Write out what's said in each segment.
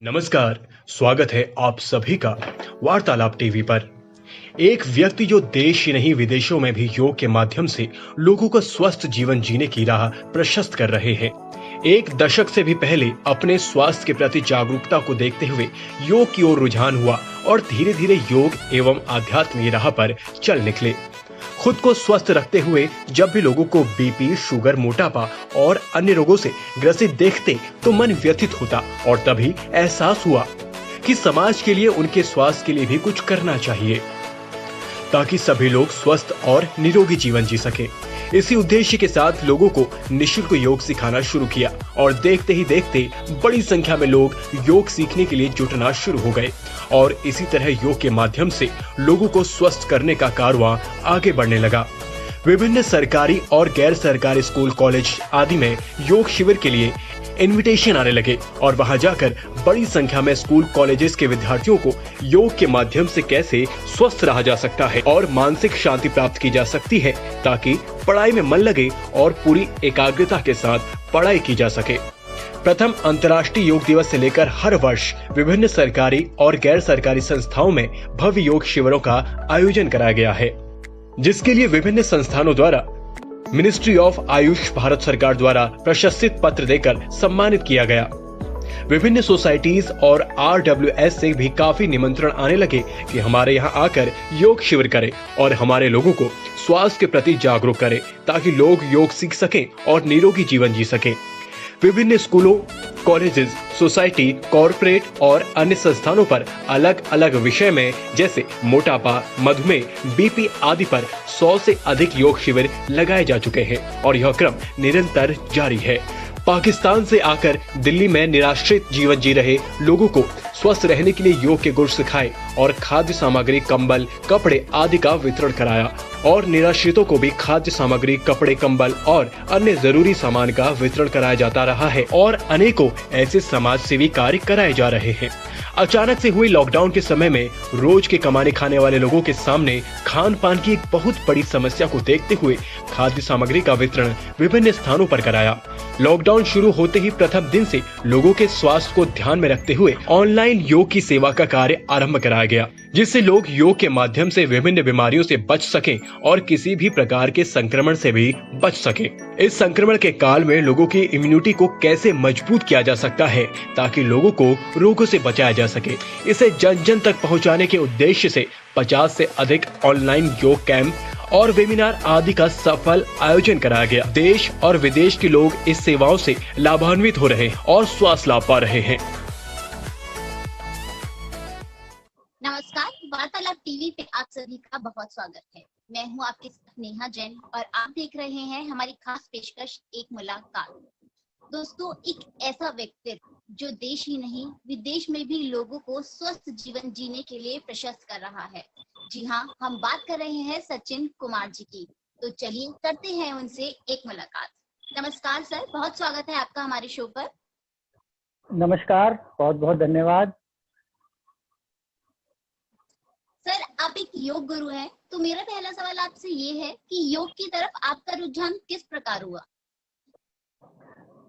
नमस्कार। स्वागत है आप सभी का वार्तालाप टीवी पर। एक व्यक्ति जो देश ही नहीं विदेशों में भी योग के माध्यम से लोगों को स्वस्थ जीवन जीने की राह प्रशस्त कर रहे हैं। एक दशक से भी पहले अपने स्वास्थ्य के प्रति जागरूकता को देखते हुए योग की ओर रुझान हुआ और धीरे धीरे योग एवं आध्यात्म की राह पर चल निकले। खुद को स्वस्थ रखते हुए जब भी लोगों को बीपी, शुगर, मोटापा और अन्य रोगों से ग्रसित देखते तो मन व्यथित होता और तभी एहसास हुआ कि समाज के लिए, उनके स्वास्थ्य के लिए भी कुछ करना चाहिए ताकि सभी लोग स्वस्थ और निरोगी जीवन जी सके। इसी उद्देश्य के साथ लोगों को निःशुल्क योग सिखाना शुरू किया और देखते ही देखते बड़ी संख्या में लोग योग सीखने के लिए जुटना शुरू हो गए और इसी तरह योग के माध्यम से लोगों को स्वस्थ करने का कारवां आगे बढ़ने लगा। विभिन्न सरकारी और गैर सरकारी स्कूल, कॉलेज आदि में योग शिविर के लिए इनविटेशन आने लगे और वहां जाकर बड़ी संख्या में स्कूल, कॉलेजेस के विद्यार्थियों को योग के माध्यम से कैसे स्वस्थ रहा जा सकता है और मानसिक शांति प्राप्त की जा सकती है ताकि पढ़ाई में मन लगे और पूरी एकाग्रता के साथ पढ़ाई की जा सके। प्रथम अंतर्राष्ट्रीय योग दिवस से लेकर हर वर्ष विभिन्न सरकारी और गैर सरकारी संस्थाओं में भव्य योग शिविरों का आयोजन कराया गया है, जिसके लिए विभिन्न संस्थानों द्वारा मिनिस्ट्री ऑफ आयुष भारत सरकार द्वारा प्रशस्ति पत्र देकर सम्मानित किया गया। विभिन्न सोसाइटीज और RWS से भी काफी निमंत्रण आने लगे कि हमारे यहाँ आकर योग शिविर करें और हमारे लोगों को स्वास्थ्य के प्रति जागरूक करें ताकि लोग योग सीख सकें और निरोगी जीवन जी सकें। विभिन्न स्कूलों, कॉलेजेस, सोसाइटी, कॉरपोरेट और अन्य संस्थानों पर अलग अलग विषय में जैसे मोटापा, मधुमेह, बीपी आदि पर 100 से अधिक योग शिविर लगाए जा चुके हैं और यह क्रम निरंतर जारी है। पाकिस्तान से आकर दिल्ली में निराश्रित जीवन जी रहे लोगों को स्वस्थ रहने के लिए योग के गुर सिखाए और खाद्य सामग्री, कंबल, कपड़े आदि का वितरण कराया और निराश्रितों को भी खाद्य सामग्री, कपड़े, कंबल और अन्य जरूरी सामान का वितरण कराया जाता रहा है और अनेकों ऐसे समाज सेवी कार्य कराए जा रहे हैं। अचानक से हुई लॉकडाउन के समय में रोज के कमाने खाने वाले लोगों के सामने खान पान की एक बहुत बड़ी समस्या को देखते हुए खाद्य सामग्री का वितरण विभिन्न स्थानों पर कराया। लॉकडाउन शुरू होते ही प्रथम दिन से लोगों के स्वास्थ्य को ध्यान में रखते हुए ऑनलाइन योग की सेवा का कार्य आरंभ कराया गया, जिससे लोग योग के माध्यम से विभिन्न बीमारियों से बच सकें और किसी भी प्रकार के संक्रमण से भी बच सके। इस संक्रमण के काल में लोगों की इम्यूनिटी को कैसे मजबूत किया जा सकता है ताकि लोगों को रोगों से बचाया जा सके, इसे जन जन तक पहुंचाने के उद्देश्य से 50 से अधिक ऑनलाइन योग कैंप और वेबिनार आदि का सफल आयोजन कराया गया। देश और विदेश के लोग इस सेवाओं से लाभान्वित हो रहे हैं और स्वास्थ्य लाभ पा रहे हैं। नमस्कार, वार्तालाप टीवी पे आप सभी का बहुत स्वागत है। मैं हूं आपके साथ नेहा जैन और आप देख रहे हैं हमारी खास पेशकश एक मुलाकात। दोस्तों, एक ऐसा व्यक्तित्व जो देश ही नहीं विदेश में भी लोगों को स्वस्थ जीवन जीने के लिए प्रशस्त कर रहा है। जी हाँ, हम बात कर रहे हैं सचिन कुमार जी की। तो चलिए करते हैं उनसे एक मुलाकात। नमस्कार सर, बहुत स्वागत है आपका हमारे शो पर। नमस्कार, बहुत बहुत धन्यवाद। सर, आप एक योग गुरु हैं, तो मेरा पहला सवाल आपसे ये है कि योग की तरफ आपका रुझान किस प्रकार हुआ?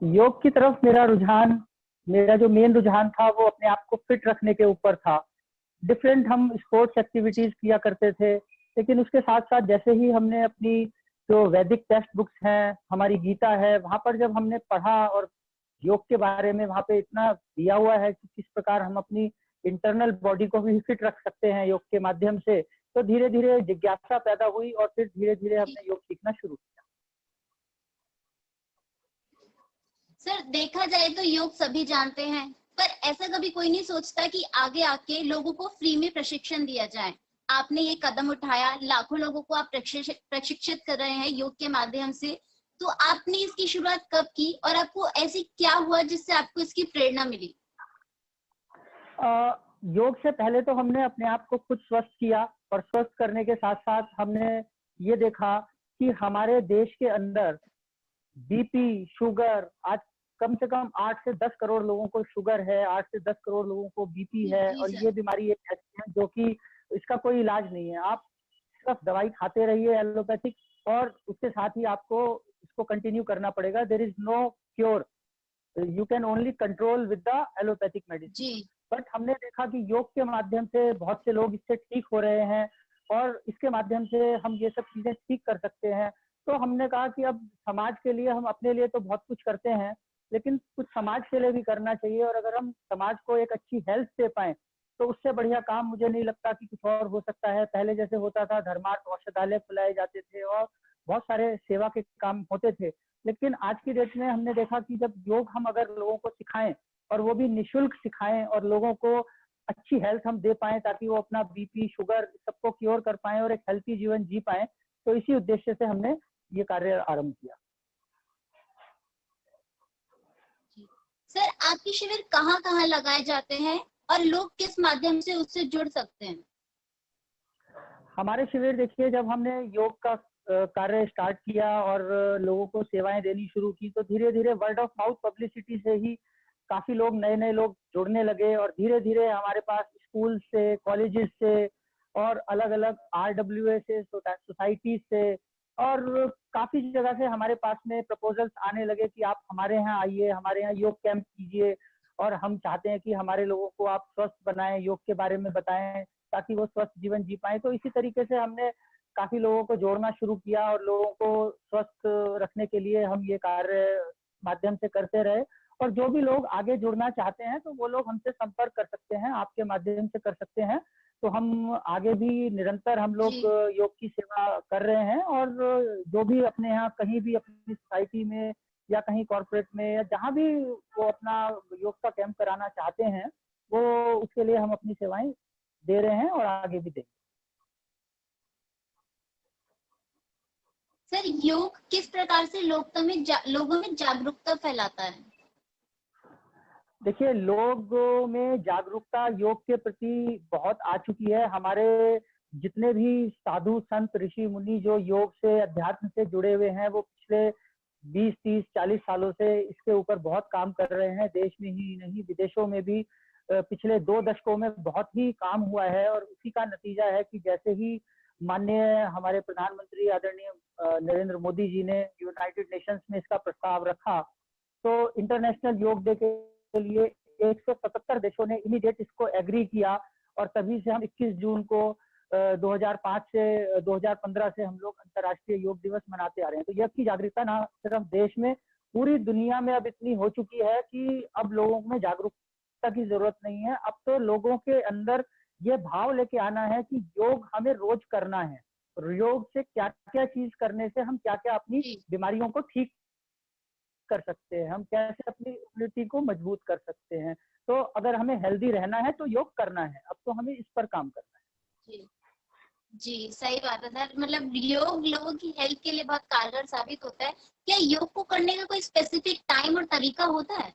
योग की तरफ मेरा जो मेन रुझान था वो अपने आप को फिट रखने के ऊपर था। डिफरेंट हम स्पोर्ट्स एक्टिविटीज किया करते थे, लेकिन उसके साथ साथ जैसे ही हमने अपनी जो वैदिक टेक्स्ट बुक्स हैं, हमारी गीता है, वहां पर जब हमने पढ़ा और योग के बारे में वहां पे इतना दिया हुआ है कि किस प्रकार हम अपनी इंटरनल बॉडी को भी फिट रख सकते हैं योग के माध्यम से, तो धीरे धीरे जिज्ञासा पैदा हुई और फिर धीरे धीरे हमने योग सीखना शुरू किया। सर, देखा जाए तो योग सभी जानते हैं, पर ऐसा कभी कोई नहीं सोचता कि आगे आके लोगों को फ्री में प्रशिक्षण दिया जाए। आपने ये कदम उठाया, लाखों लोगों को आप प्रशिक्षित कर रहे हैं योग के माध्यम से। तो आपने इसकी शुरुआत कब की और आपको ऐसी क्या हुआ जिससे आपको इसकी प्रेरणा मिली? योग से पहले तो हमने अपने आप को खुद स्वस्थ किया और स्वस्थ करने के साथ साथ हमने ये देखा कि हमारे देश के अंदर बीपी, शुगर, आज कम से कम 8 से 10 करोड़ लोगों को शुगर है, 8 से 10 करोड़ लोगों को बीपी है और ये बीमारी एक ऐसी है जो कि इसका कोई इलाज नहीं है। आप सिर्फ दवाई खाते रहिए एलोपैथिक और उसके साथ ही आपको इसको कंटिन्यू करना पड़ेगा। There is no cure. You can only control with the allopathic medicine. जी बट हमने देखा कि योग के माध्यम से बहुत से लोग इससे ठीक हो रहे हैं और इसके माध्यम से हम ये सब चीजें ठीक कर सकते हैं। तो हमने कहा कि अब समाज के लिए, हम अपने लिए तो बहुत कुछ करते हैं, लेकिन कुछ समाज के लिए भी करना चाहिए। और अगर हम समाज को एक अच्छी हेल्थ दे पाए तो उससे बढ़िया काम मुझे नहीं लगता कि कुछ और हो सकता है। पहले जैसे होता था, धर्मार्थ औषधालय खुलाए जाते थे और बहुत सारे सेवा के काम होते थे, लेकिन आज की डेट में हमने देखा कि जब योग हम अगर लोगों को सिखाएं और वो भी निशुल्क सिखाएं और लोगों को अच्छी हेल्थ हम दे पाएं ताकि वो अपना बीपी, शुगर सबको क्योर कर पाएं और एक हेल्थी जीवन जी पाएं, तो इसी उद्देश्य से हमने ये कार्य आरंभ किया। सर, आपके शिविर कहाँ कहाँ लगाए जाते हैं और लोग किस माध्यम से उससे जुड़ सकते हैं? हमारे शिविर देखिए, जब हमने योग का कार्य स्टार्ट किया और लोगों को सेवाएं देनी शुरू की, तो धीरे धीरे वर्ड ऑफ माउथ पब्लिसिटी से ही काफी लोग, नए नए लोग जुड़ने लगे और धीरे धीरे हमारे पास स्कूल से, कॉलेजेस से और अलग अलग RWA से, सोसाइटी से और काफी जगह से हमारे पास में प्रपोजल्स आने लगे कि आप हमारे यहाँ आइए, हमारे यहाँ योग कैंप कीजिए और हम चाहते हैं कि हमारे लोगों को आप स्वस्थ बनाएं, योग के बारे में बताएं ताकि वो स्वस्थ जीवन जी पाए। तो इसी तरीके से हमने काफी लोगों को जोड़ना शुरू किया और लोगों को स्वस्थ रखने के लिए हम ये कार्य माध्यम से करते रहे। और जो भी लोग आगे जुड़ना चाहते हैं तो वो लोग हमसे संपर्क कर सकते हैं, आपके माध्यम से कर सकते हैं। तो हम आगे भी निरंतर हम लोग योग की सेवा कर रहे हैं और जो भी अपने यहाँ कहीं भी अपनी सोसाइटी में या कहीं कॉर्पोरेट में या जहाँ भी वो अपना योग का कैंप कराना चाहते हैं, वो उसके लिए हम अपनी सेवाएं दे रहे हैं और आगे भी देंगे। सर, योग किस प्रकार से लोगों में जागरूकता फैलाता है? देखिए, लोगों में जागरूकता योग के प्रति बहुत आ चुकी है। हमारे जितने भी साधु संत ऋषि मुनि जो योग से, अध्यात्म से जुड़े हुए हैं, वो पिछले 20, 30, 40 सालों से इसके ऊपर बहुत काम कर रहे हैं। देश में ही नहीं, विदेशों में भी पिछले 2 दशकों में बहुत ही काम हुआ है और उसी का नतीजा है कि जैसे ही माननीय हमारे प्रधानमंत्री आदरणीय नरेंद्र मोदी जी ने यूनाइटेड नेशंस में इसका प्रस्ताव रखा, तो इंटरनेशनल योग डे के लिए 177 देशों ने इमीडिएट इसको एग्री किया और तभी से हम 21 जून को 2005 से 2015 से हम लोग अंतर्राष्ट्रीय योग दिवस मनाते आ रहे हैं। तो योग की जागरूकता ना सिर्फ देश में, पूरी दुनिया में अब इतनी हो चुकी है कि अब लोगों में जागरूकता की जरूरत नहीं है। अब तो लोगों के अंदर ये भाव लेके आना है कि योग हमें रोज करना है। योग से क्या क्या चीज करने से हम क्या क्या अपनी बीमारियों को ठीक कर सकते हैं, हम कैसे अपनी इम्यूनिटी को मजबूत कर सकते हैं। तो अगर हमें हेल्दी रहना है तो योग करना है, अब तो हमें इस पर काम करना है। जी, सही बात है सर। मतलब योग लोगों की हेल्थ के लिए बहुत कारगर साबित होता है। क्या योग को करने का कोई स्पेसिफिक टाइम और तरीका होता है?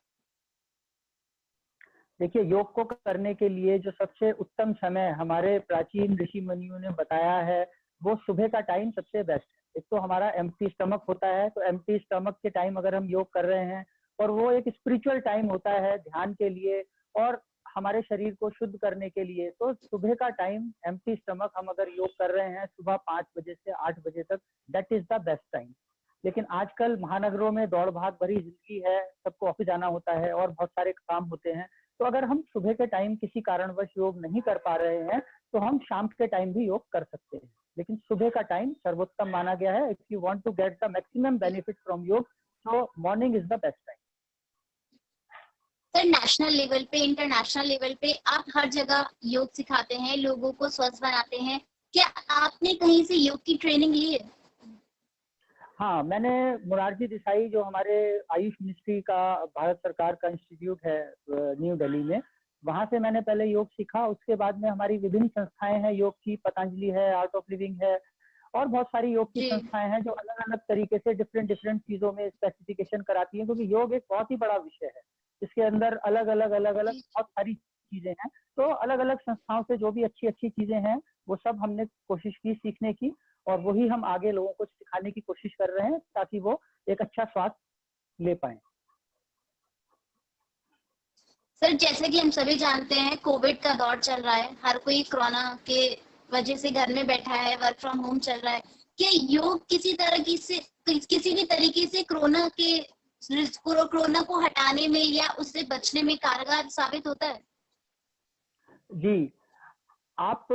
देखिए, योग को करने के लिए जो सबसे उत्तम समय हमारे प्राचीन ऋषि मुनियों ने बताया है, वो सुबह का टाइम सबसे बेस्ट है। एक तो हमारा एम्प्टी स्टमक होता है, तो एम्प्टी स्टमक के टाइम अगर हम योग कर रहे हैं, और वो एक स्पिरिचुअल टाइम होता है ध्यान के लिए और हमारे शरीर को शुद्ध करने के लिए, तो सुबह का टाइम एम्प्टी स्टमक हम अगर योग कर रहे हैं सुबह 5 बजे से 8 बजे तक, that is the best time. लेकिन आजकल महानगरों में दौड़ भाग भरी जिंदगी है, सबको ऑफिस जाना होता है और बहुत सारे काम होते हैं, तो अगर हम सुबह के टाइम किसी कारणवश योग नहीं कर पा रहे हैं तो हम शाम के टाइम भी योग कर सकते हैं। लेकिन सुबह का टाइम सर्वोत्तम माना गया है। If you want to get the maximum benefit from yoga, so morning is the best time. Sir, national level पे, इंटरनेशनल लेवल पे आप हर जगह योग सिखाते हैं, लोगों को स्वस्थ बनाते हैं। क्या आपने कहीं से योग की ट्रेनिंग ली है? हाँ, मैंने मोरारजी देसाई, जो हमारे आयुष मिनिस्ट्री का भारत सरकार का इंस्टीट्यूट है न्यू दिल्ली में, वहां से मैंने पहले योग सीखा। उसके बाद में हमारी विभिन्न संस्थाएं हैं योग की, पतंजलि है, आर्ट ऑफ लिविंग है और बहुत सारी योग की संस्थाएं हैं जो अलग अलग तरीके से डिफरेंट चीजों में स्पेसिफिकेशन कराती हैं, क्योंकि योग एक बहुत ही बड़ा विषय है। इसके अंदर अलग अलग बहुत सारी चीजें हैं। तो अलग अलग संस्थाओं से जो भी अच्छी चीजें हैं वो सब हमने कोशिश की सीखने की, और वही हम आगे लोगों को सिखाने की कोशिश कर रहे हैं ताकि वो एक अच्छा स्वास्थ्य ले पाए। सर, जैसे कि हम सभी जानते हैं, कोविड का दौर चल रहा है, हर कोई कोरोना के वजह से घर में बैठा है, वर्क फ्रॉम होम चल रहा है। क्या योग किसी भी तरीके से कोरोना के कोरोना को हटाने में या उससे बचने में कारगर साबित होता है? जी, आप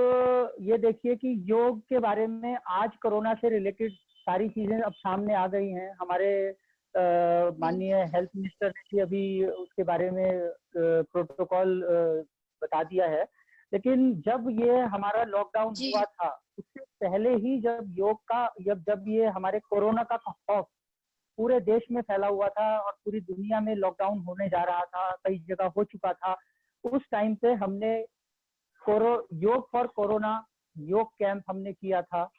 ये देखिए कि योग के बारे में आज कोरोना से रिलेटेड सारी चीजें अब सामने आ गई हैं। हमारे माननीय हेल्थ मिनिस्टर ने भी अभी उसके बारे में प्रोटोकॉल बता दिया है। लेकिन जब ये हमारा लॉकडाउन जी। हुआ था, उससे पहले ही जब योग का जब ये हमारे कोरोना का खौफ पूरे देश में फैला हुआ था और पूरी दुनिया में लॉकडाउन होने जा रहा था, कई जगह हो चुका था, उस टाइम पे हमने योग फॉर कोरोना योग कैंप हमने किया था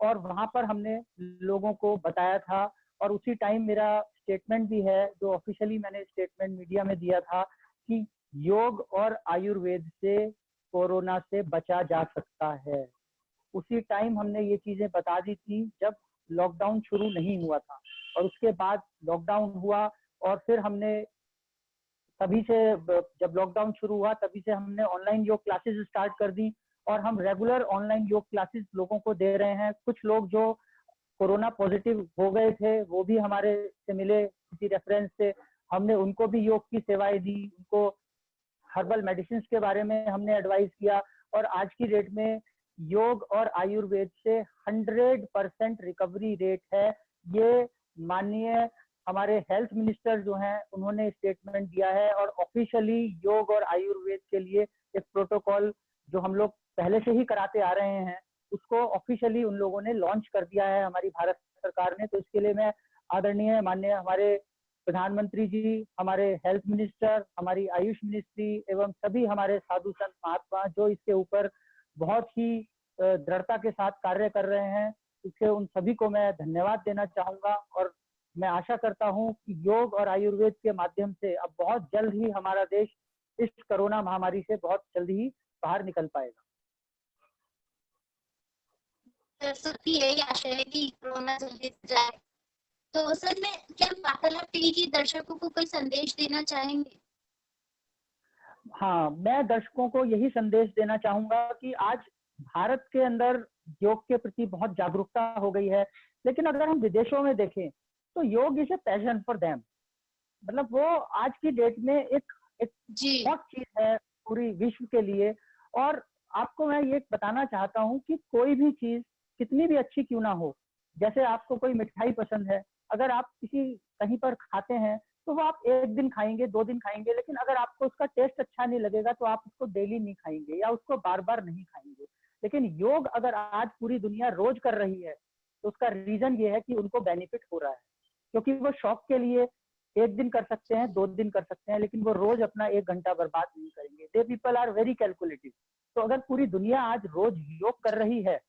और वहां पर हमने लोगों को बताया था। और उसी टाइम मेरा स्टेटमेंट भी है, जो ऑफिशियली मैंने स्टेटमेंट मीडिया में दिया था कि योग और आयुर्वेद से कोरोना से बचा जा सकता है। उसी टाइम हमने ये चीजें बता दी थी जब लॉकडाउन शुरू नहीं हुआ था। और उसके बाद लॉकडाउन हुआ और फिर हमने तभी से, जब लॉकडाउन शुरू हुआ तभी से हमने ऑनलाइन योग क्लासेस स्टार्ट कर दी और हम रेगुलर ऑनलाइन योग क्लासेस लोगों को दे रहे हैं। कुछ लोग जो कोरोना पॉजिटिव हो गए थे वो भी हमारे से मिले किसी रेफरेंस से, हमने उनको भी योग की सेवाएं दी, उनको हर्बल मेडिसिन के बारे में हमने एडवाइस किया। और आज की डेट में योग और आयुर्वेद से 100% रिकवरी रेट है। ये माननीय हमारे हेल्थ मिनिस्टर जो हैं उन्होंने स्टेटमेंट दिया है और ऑफिशियली योग और आयुर्वेद के लिए एक प्रोटोकॉल जो हम लोग पहले से ही कराते आ रहे हैं उसको ऑफिशियली उन लोगों ने लॉन्च कर दिया है हमारी भारत सरकार ने। तो इसके लिए मैं आदरणीय माननीय हमारे प्रधानमंत्री जी, हमारे हेल्थ मिनिस्टर, हमारी आयुष मिनिस्ट्री एवं सभी हमारे साधु संत महात्मा जो इसके ऊपर बहुत ही दृढ़ता के साथ कार्य कर रहे हैं, इसके उन सभी को मैं धन्यवाद देना चाहूंगा। और मैं आशा करता हूं कि योग और आयुर्वेद के माध्यम से अब बहुत जल्द ही हमारा देश इस कोरोना महामारी से बहुत जल्द ही बाहर निकल पाएगा। सबकी यही आशा है कि कोरोना जल्दी से जाए। तो सर, मैं क्या वार्तालाप टीवी के दर्शकों को कोई संदेश देना चाहेंगे? हाँ, मैं दर्शकों को यही संदेश देना चाहूंगा कि आज भारत के अंदर योग के प्रति बहुत जागरूकता हो गई है, लेकिन अगर हम विदेशों में देखें तो योग is a passion for them. मतलब वो आज की डेट में एक बहुत चीज है पूरी विश्व के लिए। और आपको मैं ये बताना चाहता हूँ कि कोई भी चीज कितनी भी अच्छी क्यों ना हो, जैसे आपको कोई मिठाई पसंद है, अगर आप किसी कहीं पर खाते हैं तो वो आप 1 दिन खाएंगे, 2 दिन खाएंगे, लेकिन अगर आपको उसका टेस्ट अच्छा नहीं लगेगा तो आप उसको डेली नहीं खाएंगे या उसको बार बार नहीं खाएंगे। लेकिन योग अगर आज पूरी दुनिया रोज कर रही है तो उसका रीजन ये है कि उनको बेनिफिट हो रहा है, क्योंकि वो शौक के लिए 1 दिन कर सकते हैं, 2 दिन कर सकते हैं, लेकिन वो रोज अपना 1 घंटा बर्बाद नहीं करेंगे। The people are very calculative. तो अगर पूरी दुनिया आज रोज योग कर रही है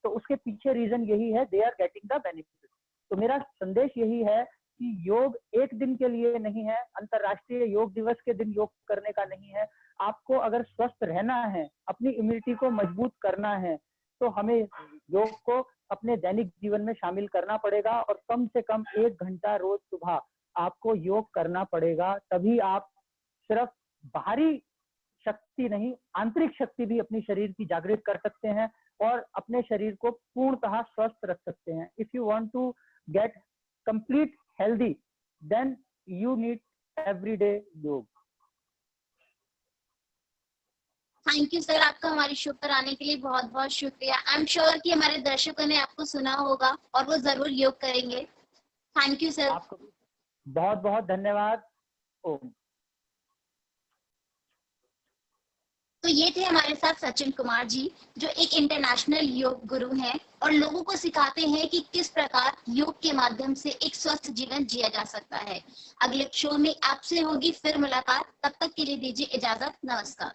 तो उसके पीछे रीजन यही है, they are getting the benefit. तो मेरा संदेश यही है कि योग 1 दिन के लिए नहीं है, अंतरराष्ट्रीय योग दिवस के दिन योग करने का नहीं है। आपको अगर स्वस्थ रहना है, अपनी इम्यूनिटी को मजबूत करना है, तो हमें योग को अपने दैनिक जीवन में शामिल करना पड़ेगा और कम से कम 1 घंटा रोज सुबह आपको योग करना पड़ेगा। तभी आप सिर्फ बाहरी शक्ति नहीं, आंतरिक शक्ति भी अपनी शरीर की जागृत कर सकते हैं और अपने शरीर को पूर्णतः स्वस्थ रख सकते हैं। If you want to get complete healthy, then you need everyday yoga. Thank you sir, आपका हमारे शो पर आने के लिए बहुत बहुत शुक्रिया। आई एम श्योर कि हमारे दर्शकों ने आपको सुना होगा और वो जरूर योग करेंगे। Thank you sir. आपको बहुत बहुत धन्यवाद। ओम। तो ये थे हमारे साथ सचिन कुमार जी, जो एक इंटरनेशनल योग गुरु हैं और लोगों को सिखाते हैं कि किस प्रकार योग के माध्यम से एक स्वस्थ जीवन जिया जा सकता है। अगले शो में आपसे होगी फिर मुलाकात, तब तक के लिए दीजिए इजाजत, नमस्कार।